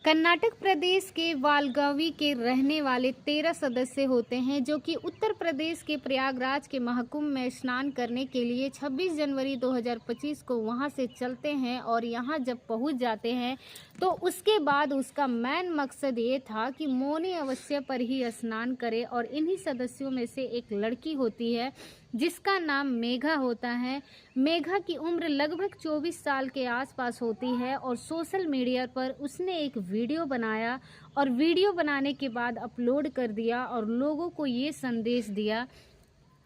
कर्नाटक प्रदेश के वालगावी के रहने वाले 13 सदस्य होते हैं जो कि उत्तर प्रदेश के प्रयागराज के महाकुंभ में स्नान करने के लिए 26 जनवरी 2025 को वहां से चलते हैं। और यहां जब पहुंच जाते हैं तो उसके बाद उसका मेन मकसद ये था कि मौनी अमावस्या पर ही स्नान करे। और इन्हीं सदस्यों में से एक लड़की होती है जिसका नाम मेघा होता है। मेघा की उम्र लगभग 24 साल के आसपास होती है और सोशल मीडिया पर उसने एक वीडियो बनाया और वीडियो बनाने के बाद अपलोड कर दिया और लोगों को ये संदेश दिया।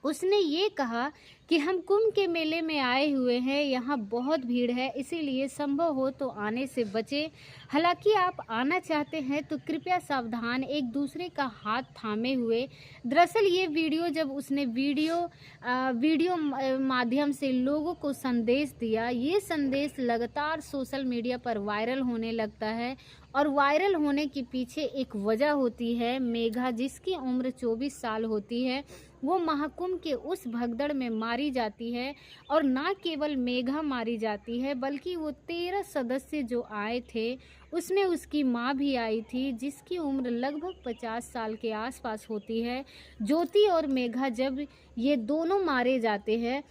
उसने ये कहा कि हम कुंभ के मेले में आए हुए हैं, यहाँ बहुत भीड़ है, इसीलिए संभव हो तो आने से बचें। हालांकि आप आना चाहते हैं तो कृपया सावधान, एक दूसरे का हाथ थामे हुए। दरअसल ये वीडियो जब उसने वीडियो माध्यम से लोगों को संदेश दिया, ये संदेश लगातार सोशल मीडिया पर वायरल होने लगता है। और वायरल होने के पीछे एक वजह होती है। मेघा जिसकी उम्र 24 साल होती है वो महाकुंभ के उस भगदड़ में मारी जाती है। और ना केवल मेघा मारी जाती है बल्कि वो 13 सदस्य जो आए थे उसमें उसकी माँ भी आई थी जिसकी उम्र लगभग 50 साल के आसपास होती है। ज्योति और मेघा जब ये दोनों मारे जाते हैं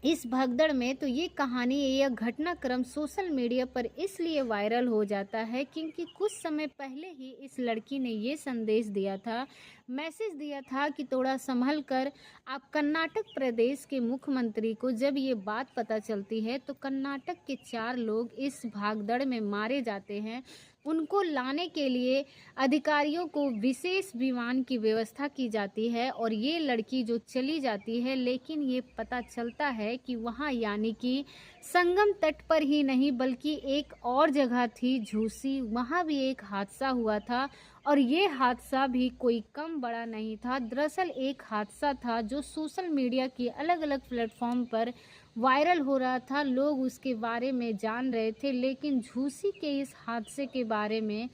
इस भगदड़ में, तो ये कहानी, यह घटनाक्रम सोशल मीडिया पर इसलिए वायरल हो जाता है क्योंकि कुछ समय पहले ही इस लड़की ने ये संदेश दिया था, मैसेज दिया था कि थोड़ा संभल कर। आप कर्नाटक प्रदेश के मुख्यमंत्री को जब ये बात पता चलती है तो कर्नाटक के 4 लोग इस भागदड़ में मारे जाते हैं। उनको लाने के लिए अधिकारियों को विशेष विमान की व्यवस्था की जाती है और ये लड़की जो चली जाती है, लेकिन ये पता चलता है कि वहाँ यानी कि संगम तट पर ही नहीं बल्कि एक और जगह थी झूसी, वहाँ भी एक हादसा हुआ था। और ये हादसा भी कोई कम बड़ा नहीं था। दरअसल एक हादसा था जो सोशल मीडिया की अलग अलग प्लेटफॉर्म पर वायरल हो रहा था, लोग उसके बारे में जान रहे थे, लेकिन झूसी के इस हादसे के बारे में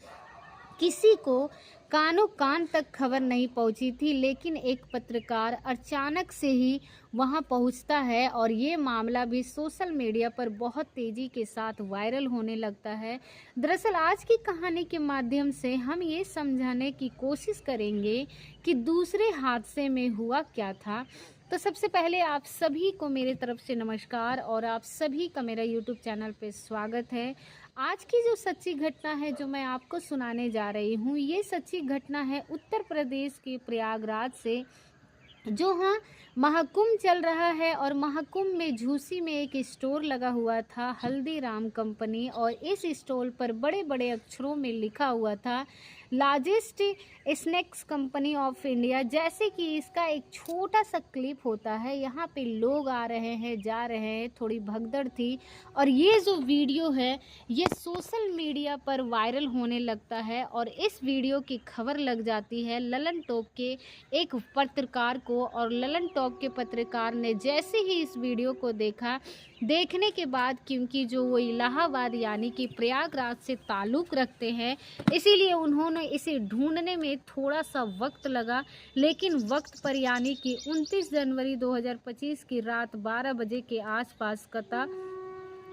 किसी को कानों कान तक खबर नहीं पहुंची थी। लेकिन एक पत्रकार अचानक से ही वहां पहुंचता है और ये मामला भी सोशल मीडिया पर बहुत तेज़ी के साथ वायरल होने लगता है। दरअसल आज की कहानी के माध्यम से हम ये समझाने की कोशिश करेंगे कि दूसरे हादसे में हुआ क्या था। तो सबसे पहले आप सभी को मेरे तरफ से नमस्कार और आप सभी का मेरा यूट्यूब चैनल पे स्वागत है। आज की जो सच्ची घटना है जो मैं आपको सुनाने जा रही हूँ, ये सच्ची घटना है उत्तर प्रदेश के प्रयागराज से। जो हाँ महाकुंभ चल रहा है और महाकुंभ में झूसी में एक स्टोर लगा हुआ था हल्दीराम कंपनी, और इस स्टोर पर बड़े बड़े अक्षरों में लिखा हुआ था largest snacks company of India. जैसे कि इसका एक छोटा सा क्लिप होता है, यहाँ पे लोग आ रहे हैं जा रहे हैं, थोड़ी भगदड़ थी। और ये जो वीडियो है ये सोशल मीडिया पर वायरल होने लगता है और इस वीडियो की खबर लग जाती है ललन टॉप के एक पत्रकार को। और ललन टॉप के पत्रकार ने जैसे ही इस वीडियो को देखा, देखने के बाद क्योंकि जो वो इलाहाबाद यानी कि प्रयागराज से ताल्लुक़ रखते हैं इसीलिए उन्होंने इसे ढूंढने में थोड़ा सा वक्त लगा, लेकिन वक्त पर यानी कि 29 जनवरी 2025 की रात 12 बजे के आसपास कता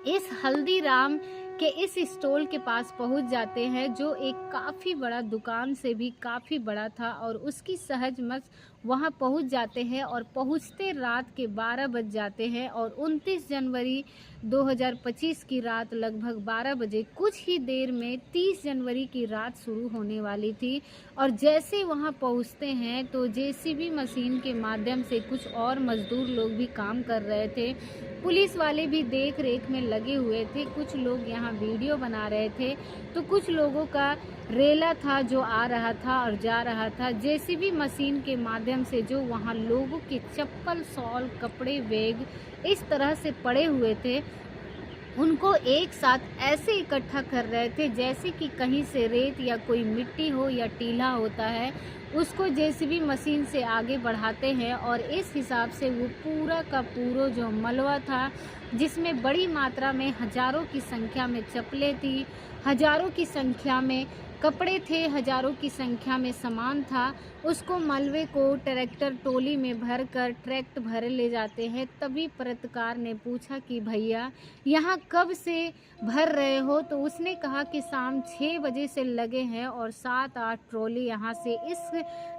इस हल्दीराम के इस स्टॉल के पास पहुंच जाते हैं जो एक काफ़ी बड़ा दुकान से भी काफ़ी बड़ा था। और उसकी सहज मस वहां पहुंच जाते हैं और पहुंचते रात के 12 बज जाते हैं। और 29 जनवरी 2025 की रात लगभग 12 बजे कुछ ही देर में 30 जनवरी की रात शुरू होने वाली थी। और जैसे वहां पहुंचते हैं तो जेसीबी मशीन के माध्यम से कुछ और मजदूर लोग भी काम कर रहे थे, पुलिस वाले भी देख रेख में लगे हुए थे, कुछ लोग यहाँ वीडियो बना रहे थे, तो कुछ लोगों का रेला था जो आ रहा था और जा रहा था। जेसीबी मशीन के माध्यम से जो वहाँ लोगों के चप्पल, शॉल, कपड़े, बैग इस तरह से पड़े हुए थे उनको एक साथ ऐसे इकट्ठा कर रहे थे जैसे कि कहीं से रेत या कोई मिट्टी हो या टीला होता है, उसको जेसीबी मशीन से आगे बढ़ाते हैं। और इस हिसाब से वो पूरा का पूरा जो मलबा था जिसमें बड़ी मात्रा में हजारों की संख्या में चप्पलें थी, हजारों की संख्या में कपड़े थे, हजारों की संख्या में सामान था। उसको मलबे को ट्रैक्टर ट्रॉली में भरकर ट्रैक्ट भर ले जाते हैं। तभी पत्रकार ने पूछा कि भैया यहाँ कब से भर रहे हो? तो उसने कहा कि शाम 6 बजे से लगे हैं और 7-8 ट्रॉली यहाँ से इस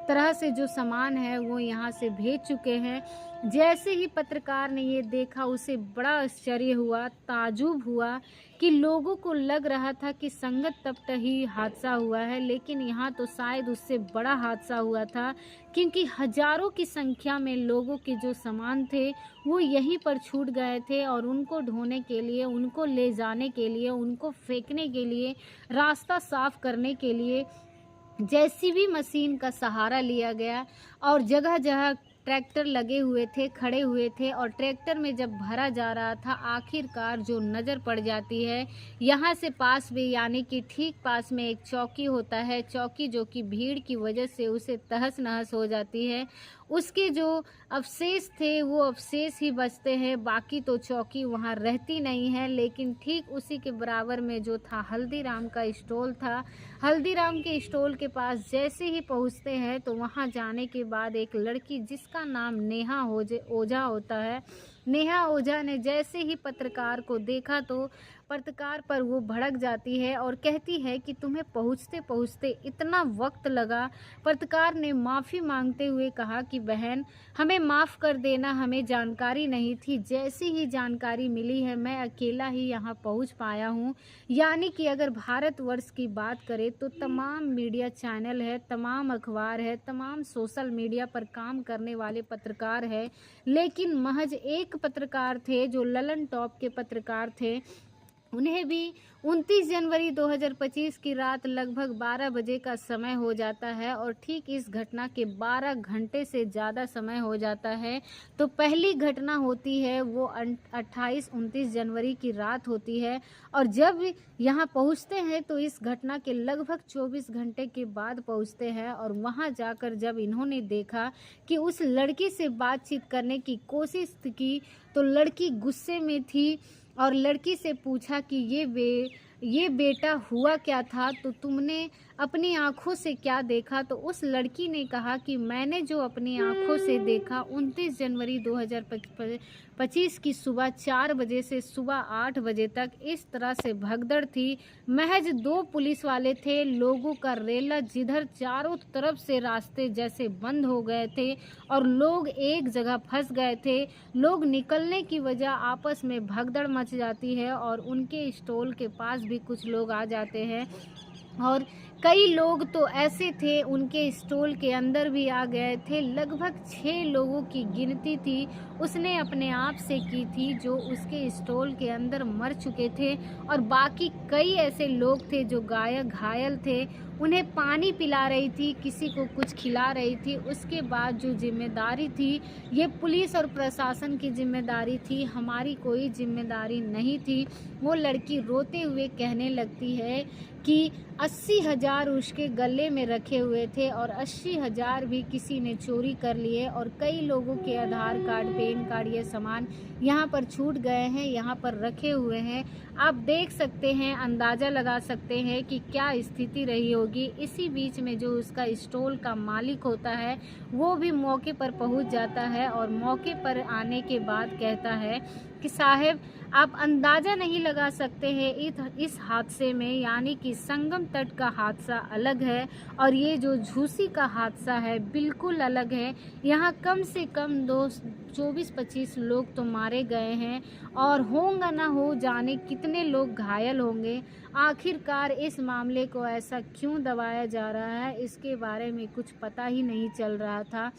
तरह से जो सामान है वो यहाँ से भेज चुके हैं। जैसे ही पत्रकार ने ये देखा उसे बड़ा आश्चर्य हुआ, ताज्जुब हुआ कि लोगों को लग रहा था कि संगत तप्त ही हादसा हुआ है, लेकिन यहाँ तो शायद उससे बड़ा हादसा हुआ था, क्योंकि हजारों की संख्या में लोगों के जो सामान थे वो यहीं पर छूट गए थे और उनको ढोने के लिए, उनको ले जाने के लिए, उनको फेंकने के लिए, रास्ता साफ करने के लिए जेसीबी मशीन का सहारा लिया गया और जगह जगह ट्रैक्टर लगे हुए थे, खड़े हुए थे और ट्रैक्टर में जब भरा जा रहा था, आखिरकार जो नज़र पड़ जाती है यहाँ से पास में, यानी कि ठीक पास में एक चौकी होता है, चौकी जो कि भीड़ की वजह से उसे तहस नहस हो जाती है। उसके जो अवशेष थे वो अवशेष ही बचते हैं, बाकी तो चौकी वहाँ रहती नहीं है। लेकिन ठीक उसी के बराबर में जो था हल्दीराम का स्टॉल था। हल्दीराम के स्टॉल के पास जैसे ही पहुँचते हैं तो वहाँ जाने के बाद एक लड़की जिसका नाम नेहा ओझा होता है, नेहा ओझा ने जैसे ही पत्रकार को देखा तो पत्रकार पर वो भड़क जाती है और कहती है कि तुम्हें पहुँचते पहुँचते इतना वक्त लगा। पत्रकार ने माफ़ी मांगते हुए कहा कि बहन हमें माफ़ कर देना, हमें जानकारी नहीं थी, जैसी ही जानकारी मिली है मैं अकेला ही यहाँ पहुँच पाया हूँ। यानी कि अगर भारतवर्ष की बात करें तो तमाम मीडिया चैनल है, तमाम अखबार है, तमाम सोशल मीडिया पर काम करने वाले पत्रकार है, लेकिन महज एक पत्रकार थे जो ललन टॉप के पत्रकार थे। उन्हें भी 29 जनवरी 2025 की रात लगभग 12 बजे का समय हो जाता है और ठीक इस घटना के 12 घंटे से ज़्यादा समय हो जाता है। तो पहली घटना होती है वो 28-29 जनवरी की रात होती है और जब यहाँ पहुँचते हैं तो इस घटना के लगभग 24 घंटे के बाद पहुँचते हैं और वहाँ जाकर जब इन्होंने देखा कि उस लड़की से बातचीत करने की कोशिश की तो लड़की गुस्से में थी और लड़की से पूछा कि ये बेटा हुआ क्या था, तो तुमने अपनी आँखों से क्या देखा? तो उस लड़की ने कहा कि मैंने जो अपनी आँखों से देखा 29 जनवरी 2025 की सुबह 4 बजे से सुबह 8 बजे तक इस तरह से भगदड़ थी। महज 2 पुलिस वाले थे, लोगों का रेला जिधर चारों तरफ से रास्ते जैसे बंद हो गए थे और लोग एक जगह फंस गए थे। लोग निकलने की वजह आपस में भगदड़ मच जाती है और उनके स्टॉल के पास भी कुछ लोग आ जाते हैं और कई लोग तो ऐसे थे उनके स्टॉल के अंदर भी आ गए थे। लगभग 6 लोगों की गिनती थी, उसने अपने आप से की थी जो उसके स्टॉल के अंदर मर चुके थे और बाकी कई ऐसे लोग थे जो घायल थे। उन्हें पानी पिला रही थी, किसी को कुछ खिला रही थी। उसके बाद जो जिम्मेदारी थी ये पुलिस और प्रशासन की जिम्मेदारी थी, हमारी कोई जिम्मेदारी नहीं थी। वो लड़की रोते हुए कहने लगती है कि 80,000 उसके गले में रखे हुए थे और 80,000 भी किसी ने चोरी कर लिए और कई लोगों के आधार कार्ड, पैन कार्ड, ये सामान यहाँ पर छूट गए हैं, यहाँ पर रखे हुए हैं। आप देख सकते हैं, अंदाज़ा लगा सकते हैं कि क्या स्थिति रही होगी। इसी बीच में जो उसका स्टॉल का मालिक होता है वो भी मौके पर पहुँच जाता है और मौके पर आने के बाद कहता है कि साहब आप अंदाज़ा नहीं लगा सकते हैं इस हादसे में, यानी कि संगम तट का हादसा अलग है और ये जो झूसी का हादसा है बिल्कुल अलग है। यहाँ कम से कम 24-25 लोग तो मारे गए हैं और होगा ना हो जाने कितने लोग घायल होंगे। आखिरकार इस मामले को ऐसा क्यों दबाया जा रहा है, इसके बारे में कुछ पता ही नहीं चल रहा था।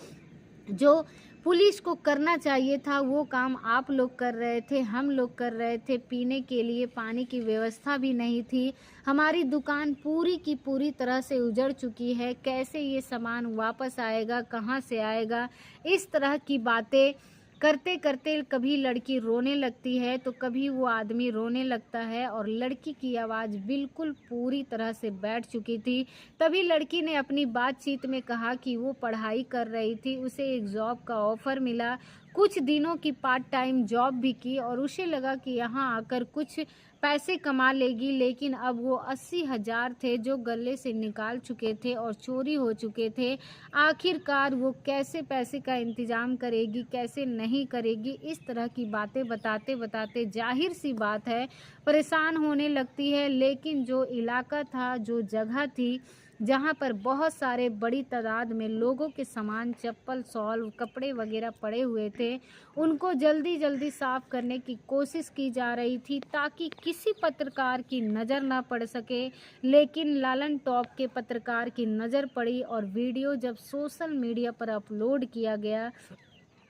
जो पुलिस को करना चाहिए था वो काम आप लोग कर रहे थे, हम लोग कर रहे थे। पीने के लिए पानी की व्यवस्था भी नहीं थी। हमारी दुकान पूरी की पूरी तरह से उजड़ चुकी है, कैसे ये सामान वापस आएगा, कहाँ से आएगा, इस तरह की बातें करते करते कभी लड़की रोने लगती है तो कभी वो आदमी रोने लगता है और लड़की की आवाज़ बिल्कुल पूरी तरह से बैठ चुकी थी। तभी लड़की ने अपनी बातचीत में कहा कि वो पढ़ाई कर रही थी, उसे एक जॉब का ऑफ़र मिला, कुछ दिनों की पार्ट टाइम जॉब भी की और उसे लगा कि यहाँ आकर कुछ पैसे कमा लेगी, लेकिन अब वो 80,000 थे जो गले से निकाल चुके थे और चोरी हो चुके थे। आखिरकार वो कैसे पैसे का इंतज़ाम करेगी, कैसे नहीं करेगी, इस तरह की बातें बताते बताते जाहिर सी बात है परेशान होने लगती है। लेकिन जो इलाका था, जो जगह थी, जहाँ पर बहुत सारे बड़ी तादाद में लोगों के सामान, चप्पल, शॉल, कपड़े वगैरह पड़े हुए थे, उनको जल्दी जल्दी साफ़ करने की कोशिश की जा रही थी ताकि किसी पत्रकार की नज़र ना पड़ सके। लेकिन लालन टॉप के पत्रकार की नज़र पड़ी और वीडियो जब सोशल मीडिया पर अपलोड किया गया,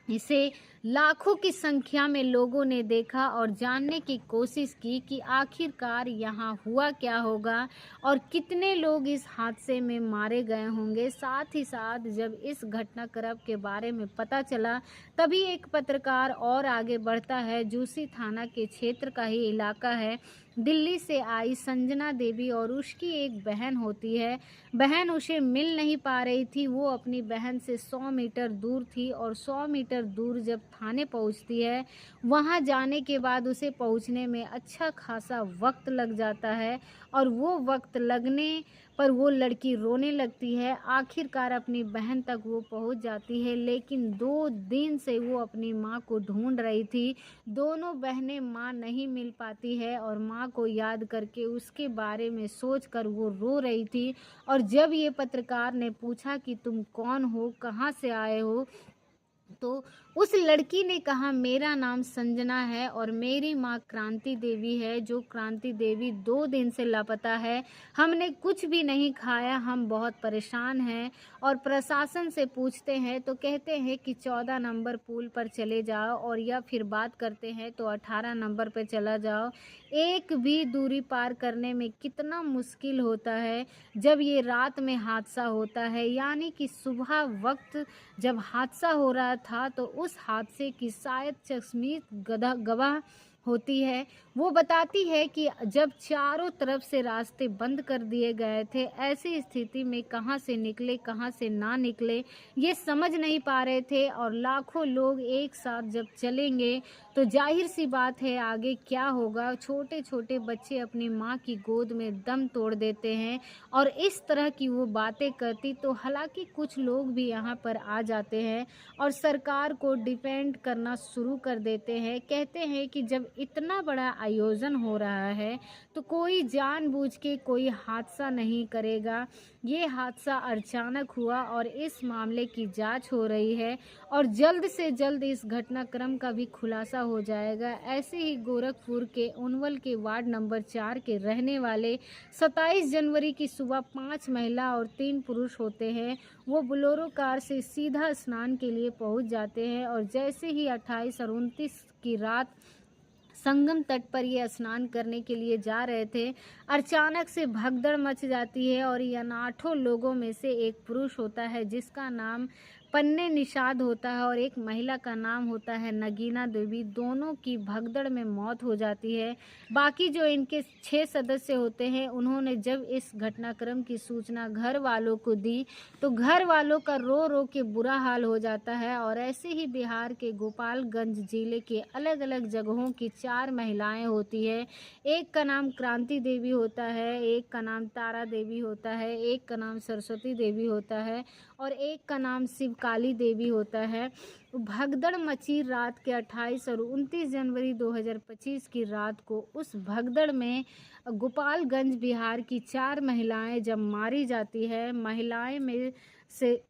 इसे लाखों की संख्या में लोगों ने देखा और जानने की कोशिश की कि आखिरकार यहाँ हुआ क्या होगा और कितने लोग इस हादसे में मारे गए होंगे। साथ ही साथ जब इस घटनाक्रम के बारे में पता चला, तभी एक पत्रकार और आगे बढ़ता है। जूसी थाना के क्षेत्र का ही इलाका है। दिल्ली से आई संजना देवी और उसकी एक बहन होती है। बहन उसे मिल नहीं पा रही थी। वो अपनी बहन से 100 मीटर दूर थी और 100 मीटर दूर जब थाने पहुंचती है, वहां जाने के बाद उसे पहुंचने में अच्छा खासा वक्त लग जाता है और वो वक्त लगने पर वो लड़की रोने लगती है। आखिरकार अपनी बहन तक वो पहुंच जाती है, लेकिन 2 दिन से वो अपनी माँ को ढूंढ रही थी। दोनों बहनें माँ नहीं मिल पाती है और माँ को याद करके उसके बारे में सोचकर वो रो रही थी। और जब ये पत्रकार ने पूछा कि तुम कौन हो, कहाँ से आए हो, तो उस लड़की ने कहा मेरा नाम संजना है और मेरी माँ क्रांति देवी है, जो क्रांति देवी 2 दिन से लापता है। हमने कुछ भी नहीं खाया, हम बहुत परेशान हैं और प्रशासन से पूछते हैं तो कहते हैं कि 14 नंबर पुल पर चले जाओ और या फिर बात करते हैं तो 18 नंबर पर चला जाओ। एक भी दूरी पार करने में कितना मुश्किल होता है जब ये रात में हादसा होता है। यानी कि सुबह वक्त जब हादसा हो रहा था तो उस हादसे की शायद चश्मिश गवाह होती है। वो बताती है कि जब चारों तरफ से रास्ते बंद कर दिए गए थे, ऐसी स्थिति में कहाँ से निकले कहाँ से ना निकले ये समझ नहीं पा रहे थे और लाखों लोग एक साथ जब चलेंगे तो जाहिर सी बात है आगे क्या होगा। छोटे छोटे बच्चे अपनी माँ की गोद में दम तोड़ देते हैं और इस तरह की वो बातें करती तो हालांकि कुछ लोग भी यहाँ पर आ जाते हैं और सरकार को डिपेंड करना शुरू कर देते हैं। कहते हैं कि जब इतना बड़ा आयोजन हो रहा है तो कोई जानबूझ के कोई हादसा नहीं करेगा। ये हादसा अचानक हुआ और इस मामले की जांच हो रही है और जल्द से जल्द इस घटनाक्रम का भी खुलासा हो जाएगा। ऐसे ही गोरखपुर के उनवल के वार्ड नंबर 4 के रहने वाले 27 जनवरी की सुबह 5 महिला और 3 पुरुष होते हैं। वो बोलेरो कार से सीधा स्नान के लिए पहुंच जाते हैं और जैसे ही 28 और 29 की रात संगम तट पर ये स्नान करने के लिए जा रहे थे, अचानक से भगदड़ मच जाती है और इन 8 लोगों में से एक पुरुष होता है जिसका नाम पन्ने निषाद होता है और एक महिला का नाम होता है नगीना देवी। दोनों की भगदड़ में मौत हो जाती है। बाकी जो इनके 6 सदस्य होते हैं, उन्होंने जब इस घटनाक्रम की सूचना घर वालों को दी तो घर वालों का रो रो के बुरा हाल हो जाता है। और ऐसे ही बिहार के गोपालगंज जिले के अलग अलग जगहों की 4 महिलाएं होती है। एक का नाम क्रांति देवी होता है, एक का नाम तारा देवी होता है, एक का नाम सरस्वती देवी होता है और एक का नाम शिवकाली देवी होता है। भगदड़ मची रात के 28 और 29 जनवरी 2025 की रात को। उस भगदड़ में गोपालगंज बिहार की 4 महिलाएं जब मारी जाती है, महिलाएं में से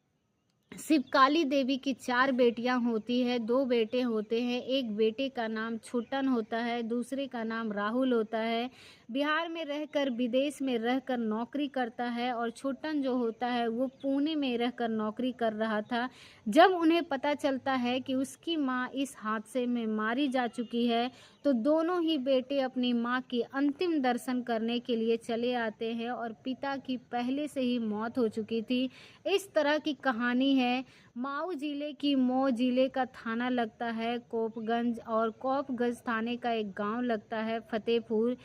शिवकाली देवी की 4 बेटियां होती है, 2 बेटे होते हैं। एक बेटे का नाम छोटन होता है, दूसरे का नाम राहुल होता है। बिहार में रहकर विदेश में रहकर नौकरी करता है और छोटन जो होता है वो पुणे में रहकर नौकरी कर रहा था। जब उन्हें पता चलता है कि उसकी मां इस हादसे में मारी जा चुकी है तो दोनों ही बेटे अपनी मां की अंतिम दर्शन करने के लिए चले आते हैं और पिता की पहले से ही मौत हो चुकी थी। इस तरह की कहानी है। माऊ जिले की मऊ जिले का थाना लगता है कोपगंज और कोपगंज थाने का एक गांव लगता है फतेहपुर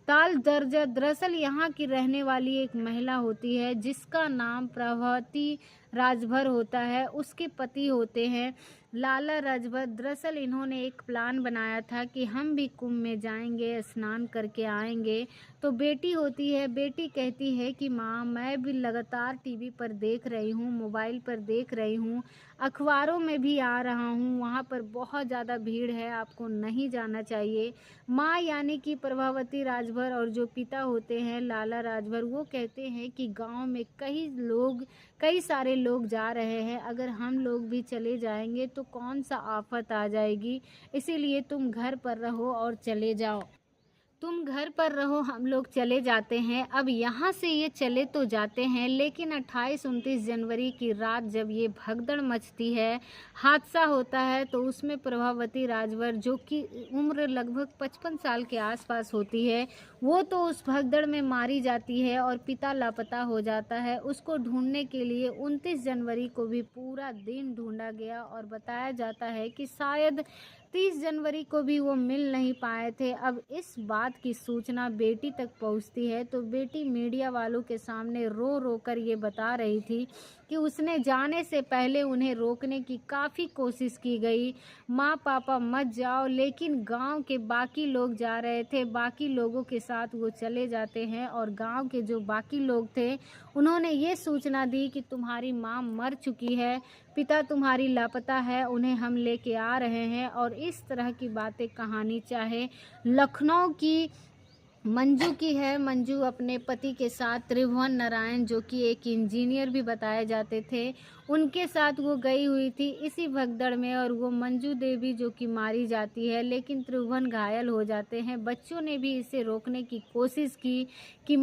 ताल दर्जा। दरअसल यहाँ की रहने वाली एक महिला होती है जिसका नाम प्रभावती राजभर होता है। उसके पति होते हैं लाला राजभर दरअसल इन्होंने एक प्लान बनाया था कि हम भी कुंभ में जाएंगे, स्नान करके आएंगे। तो बेटी होती है, बेटी कहती है कि माँ मैं भी लगातार टीवी पर देख रही हूँ, मोबाइल पर देख रही हूँ, अखबारों में भी आ रहा हूँ, वहाँ पर बहुत ज़्यादा भीड़ है, आपको नहीं जाना चाहिए। माँ यानी कि प्रभावती राजभर और जो पिता होते हैं लाला राजभर, वो कहते हैं कि गांव में कई सारे लोग जा रहे हैं, अगर हम लोग भी चले जाएंगे तो कौन सा आफत आ जाएगी, इसीलिए तुम घर पर रहो और चले जाओ। तुम घर पर रहो, हम लोग चले जाते हैं। अब यहाँ से ये चले तो जाते हैं, लेकिन 28-29 जनवरी की रात जब ये भगदड़ मचती है, हादसा होता है, तो उसमें प्रभावती राजभर जो कि उम्र लगभग 55 साल के आसपास होती है, वो तो उस भगदड़ में मारी जाती है और पिता लापता हो जाता है। उसको ढूंढने के लिए 29 जनवरी को भी पूरा दिन ढूंढा गया और बताया जाता है कि शायद 30 जनवरी को भी वो मिल नहीं पाए थे। अब इस बात की सूचना बेटी तक पहुंचती है, तो बेटी मीडिया वालों के सामने रो रो कर ये बता रही थी कि उसने जाने से पहले उन्हें रोकने की काफ़ी कोशिश की गई, माँ पापा मत जाओ, लेकिन गांव के बाकी लोग जा रहे थे, बाकी लोगों के साथ वो चले जाते हैं और गांव के जो बाकी लोग थे उन्होंने ये सूचना दी कि तुम्हारी माँ मर चुकी है, पिता तुम्हारी लापता है, उन्हें हम लेके आ रहे हैं। और इस तरह की बातें कहानी चाहे लखनऊ की मंजू की है। मंजू अपने पति के साथ त्रिभुवन नारायण जो कि एक इंजीनियर भी बताए जाते थे, उनके साथ वो गई हुई थी इसी भगदड़ में, और वो मंजू देवी जो कि मारी जाती है, लेकिन त्रिभुवन घायल हो जाते हैं। बच्चों ने भी इसे रोकने की कोशिश की कि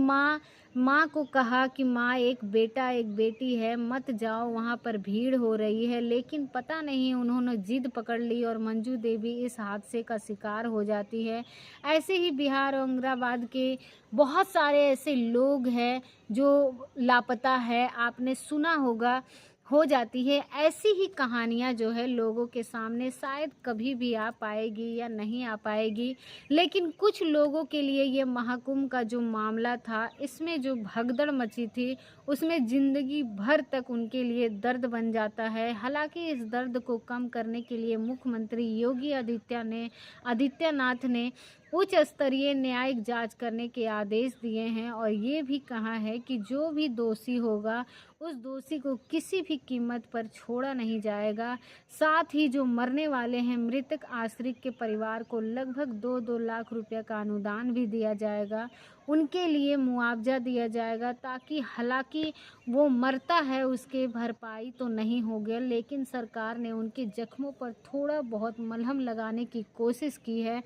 माँ को कहा कि माँ एक बेटा एक बेटी है, मत जाओ, वहाँ पर भीड़ हो रही है, लेकिन पता नहीं उन्होंने जिद पकड़ ली और मंजू देवी इस हादसे का शिकार हो जाती है। ऐसे ही बिहार औरंगाबाद के बहुत सारे ऐसे लोग हैं जो लापता है, आपने सुना होगा, हो जाती है। ऐसी ही कहानियाँ जो है लोगों के सामने शायद कभी भी आ पाएगी या नहीं आ पाएगी, लेकिन कुछ लोगों के लिए ये महाकुंभ का जो मामला था, इसमें जो भगदड़ मची थी, उसमें ज़िंदगी भर तक उनके लिए दर्द बन जाता है। हालांकि इस दर्द को कम करने के लिए मुख्यमंत्री योगी आदित्यनाथ ने उच्च स्तरीय न्यायिक जांच करने के आदेश दिए हैं और ये भी कहा है कि जो भी दोषी होगा उस दोषी को किसी भी कीमत पर छोड़ा नहीं जाएगा। साथ ही जो मरने वाले हैं मृतक आश्रित के परिवार को लगभग 2-2 लाख रुपए का अनुदान भी दिया जाएगा, उनके लिए मुआवजा दिया जाएगा, ताकि हालांकि वो मरता है उसके भरपाई तो नहीं हो गया, लेकिन सरकार ने उनके जख्मों पर थोड़ा बहुत मलहम लगाने की कोशिश की है,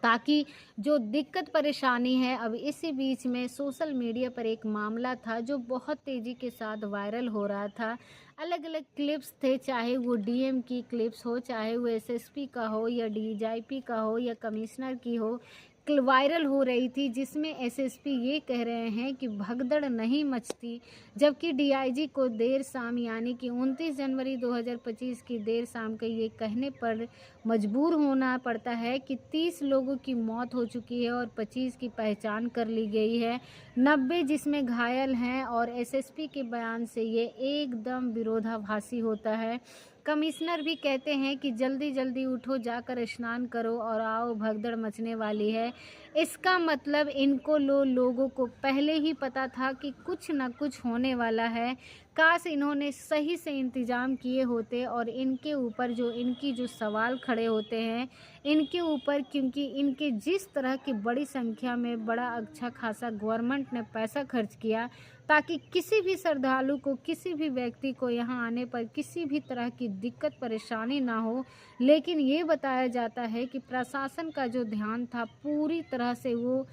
ताकि जो दिक्कत परेशानी है। अब इसी बीच में सोशल मीडिया पर एक मामला था जो बहुत तेज़ी के साथ वायरल हो रहा था। अलग अलग क्लिप्स थे, चाहे वो डीएम की क्लिप्स हो, चाहे वो एसएसपी का हो या डीजीपी का हो या कमिश्नर की हो, वायरल हो रही थी, जिसमें एसएसपी ये कह रहे हैं कि भगदड़ नहीं मचती, जबकि डीआईजी को देर शाम यानी कि 29 जनवरी 2025 की देर शाम के ये कहने पर मजबूर होना पड़ता है कि 30 लोगों की मौत हो चुकी है और 25 की पहचान कर ली गई है, 90 जिसमें घायल हैं, और एसएसपी के बयान से ये एकदम विरोधाभासी होता है। कमिश्नर भी कहते हैं कि जल्दी जल्दी उठो, जाकर स्नान करो और आओ, भगदड़ मचने वाली है। इसका मतलब इनको लोगों को पहले ही पता था कि कुछ न कुछ होने वाला है। काश इन्होंने सही से इंतज़ाम किए होते और इनके ऊपर इनकी जो सवाल खड़े होते हैं इनके ऊपर, क्योंकि इनके जिस तरह की बड़ी संख्या में बड़ा अच्छा खासा गवर्नमेंट ने पैसा खर्च किया ताकि किसी भी श्रद्धालु को, किसी भी व्यक्ति को यहाँ आने पर किसी भी तरह की दिक्कत परेशानी ना हो, लेकिन ये बताया जाता है कि प्रशासन का जो ध्यान था पूरी तरह से वो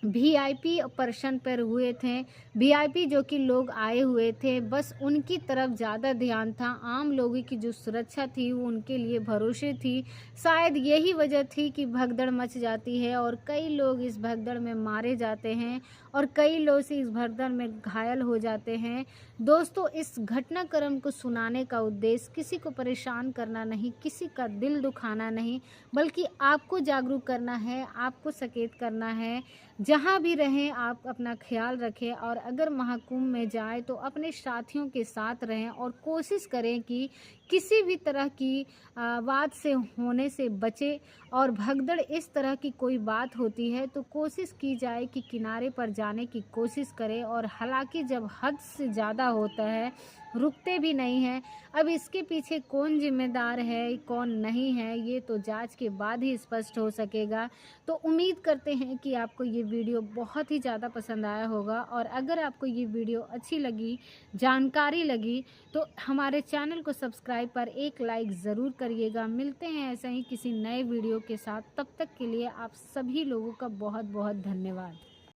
वीआईपी पर्सन पर हुए थे। वीआईपी जो कि लोग आए हुए थे, बस उनकी तरफ ज़्यादा ध्यान था, आम लोगों की जो सुरक्षा थी वो उनके लिए भरोसे थी। शायद यही वजह थी कि भगदड़ मच जाती है और कई लोग इस भगदड़ में मारे जाते हैं और कई लोग इस भगदड़ में घायल हो जाते हैं। दोस्तों, इस घटनाक्रम को सुनाने का उद्देश्य किसी को परेशान करना नहीं, किसी का दिल दुखाना नहीं, बल्कि आपको जागरूक करना है, आपको सचेत करना है। जहाँ भी रहें आप अपना ख्याल रखें, और अगर महाकुंभ में जाए तो अपने साथियों के साथ रहें और कोशिश करें कि किसी भी तरह की बात से होने से बचें। और भगदड़ इस तरह की कोई बात होती है तो कोशिश की जाए कि किनारे पर जाने की कोशिश करें, और हालांकि जब हद से ज़्यादा होता है रुकते भी नहीं हैं। अब इसके पीछे कौन जिम्मेदार है कौन नहीं है, ये तो जांच के बाद ही स्पष्ट हो सकेगा। तो उम्मीद करते हैं कि आपको ये वीडियो बहुत ही ज़्यादा पसंद आया होगा, और अगर आपको ये वीडियो अच्छी लगी, जानकारी लगी, तो हमारे चैनल को सब्सक्राइब पर एक लाइक ज़रूर करिएगा। मिलते हैं ऐसे ही किसी नए वीडियो के साथ, तब तक के लिए आप सभी लोगों का बहुत बहुत धन्यवाद।